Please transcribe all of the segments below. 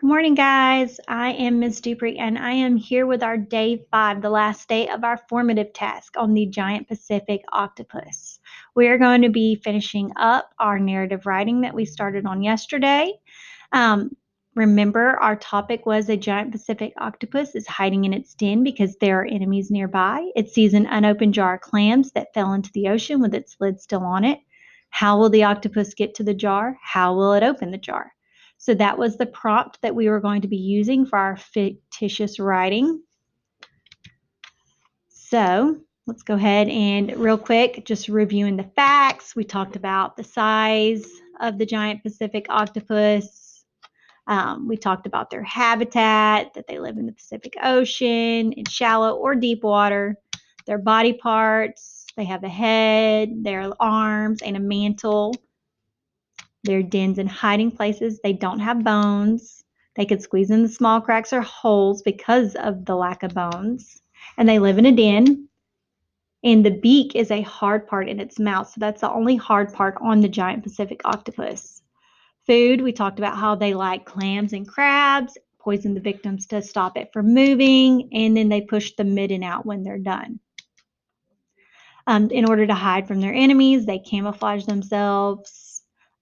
Morning, guys. I am Ms. Dupree, and I am here with our day 5, the last day of our formative task on the giant Pacific octopus. We are going to be finishing up our narrative writing that we started on yesterday. Um, Remember, our topic was a giant Pacific octopus is hiding in its den because there are enemies nearby. It sees an unopened jar of clams that fell into the ocean with its lid still on it. How will the octopus get to the jar? How will it open the jar? So that was the prompt that we were going to be using for our fictitious writing. So let's go ahead and real quick, just reviewing the facts. We talked about the size of the giant Pacific octopus. We talked about their habitat, that they live in the Pacific Ocean, in shallow or deep water, their body parts. They have a head, their arms, and a mantle. Their dens and hiding places. They don't have bones. They could squeeze in the small cracks or holes because of the lack of bones. And they live in a den. And the beak is a hard part in its mouth. So that's the only hard part on the giant Pacific octopus. Food, we talked about how they like clams and crabs, poison the victims to stop it from moving, and then they push the midden out when they're done. In order to hide from their enemies, they camouflage themselves,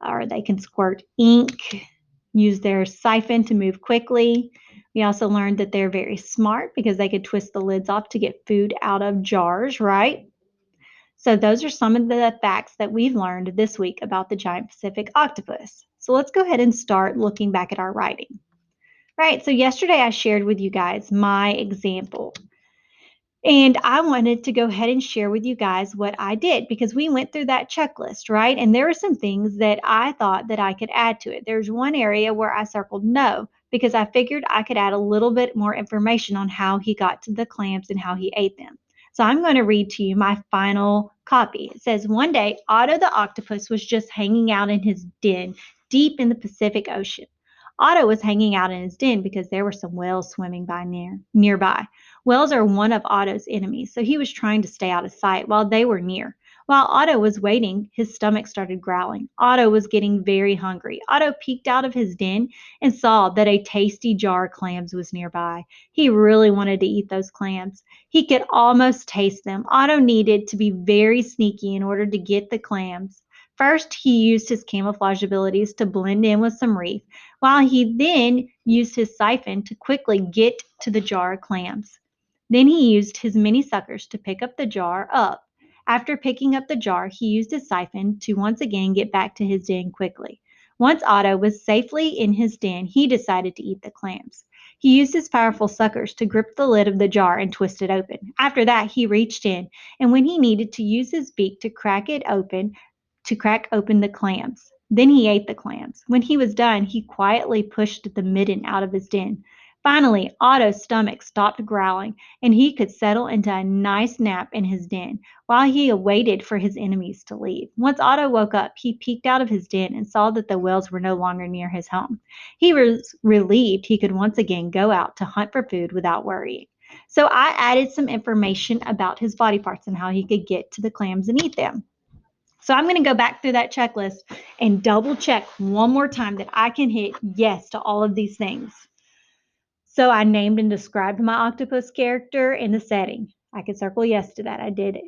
or they can squirt ink, use their siphon to move quickly. We also learned that they're very smart because they could twist the lids off to get food out of jars, right? So those are some of the facts that we've learned this week about the giant Pacific octopus. So let's go ahead and start looking back at our writing. Right, so yesterday I shared with you guys my example. And I wanted to go ahead and share with you guys what I did because we went through that checklist, right? And there were some things that I thought that I could add to it. There's one area where I circled no because I figured I could add a little bit more information on how he got to the clams and how he ate them. So I'm going to read to you my final copy. It says, one day, Otto the octopus was just hanging out in his den deep in the Pacific Ocean. Otto was hanging out in his den because there were some whales swimming by nearby. Whales are one of Otto's enemies, so he was trying to stay out of sight while they were near. While Otto was waiting, his stomach started growling. Otto was getting very hungry. Otto peeked out of his den and saw that a tasty jar of clams was nearby. He really wanted to eat those clams. He could almost taste them. Otto needed to be very sneaky in order to get the clams. First, he used his camouflage abilities to blend in with some reef, while he then used his siphon to quickly get to the jar of clams. Then he used his mini suckers to pick up the jar up. After picking up the jar, he used his siphon to once again get back to his den quickly. Once Otto was safely in his den, he decided to eat the clams. He used his powerful suckers to grip the lid of the jar and twist it open. After that, he reached in, and when he needed to use his beak to crack open the clams. Then he ate the clams. When he was done, he quietly pushed the midden out of his den. Finally, Otto's stomach stopped growling, and he could settle into a nice nap in his den while he awaited for his enemies to leave. Once Otto woke up, he peeked out of his den and saw that the whales were no longer near his home. He was relieved he could once again go out to hunt for food without worrying. So I added some information about his body parts and how he could get to the clams and eat them. So I'm going to go back through that checklist and double check one more time that I can hit yes to all of these things. So I named and described my octopus character in the setting. I could circle yes to that. I did it.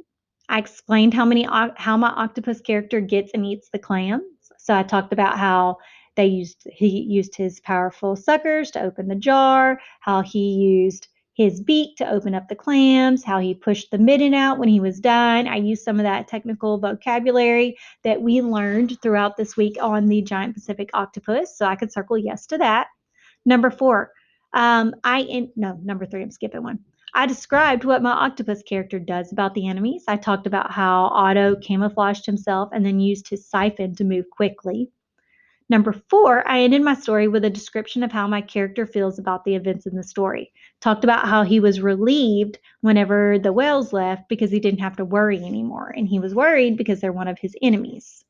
I explained how my octopus character gets and eats the clams. So I talked about how he used his powerful suckers to open the jar, how he used his beak to open up the clams, how he pushed the midden out when he was done. I used some of that technical vocabulary that we learned throughout this week on the giant Pacific octopus. So I could circle yes to that. Number 4, number 3, I'm skipping one. I described what my octopus character does about the enemies. I talked about how Otto camouflaged himself and then used his siphon to move quickly. Number 4, I ended my story with a description of how my character feels about the events in the story. Talked about how he was relieved whenever the whales left because he didn't have to worry anymore, and he was worried because they're one of his enemies.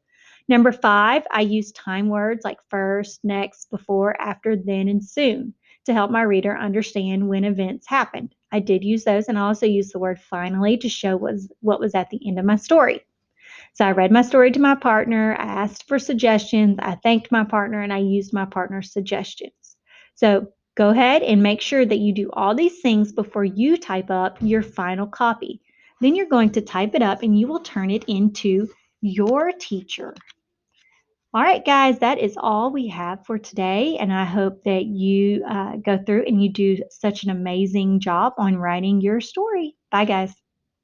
Number 5, I used time words like first, next, before, after, then, and soon to help my reader understand when events happened. I did use those, and I also used the word finally to show what was at the end of my story. So I read my story to my partner, I asked for suggestions, I thanked my partner, and I used my partner's suggestions. So go ahead and make sure that you do all these things before you type up your final copy. Then you're going to type it up and you will turn it into your teacher. All right, guys, that is all we have for today. And I hope that you go through and you do such an amazing job on writing your story. Bye, guys.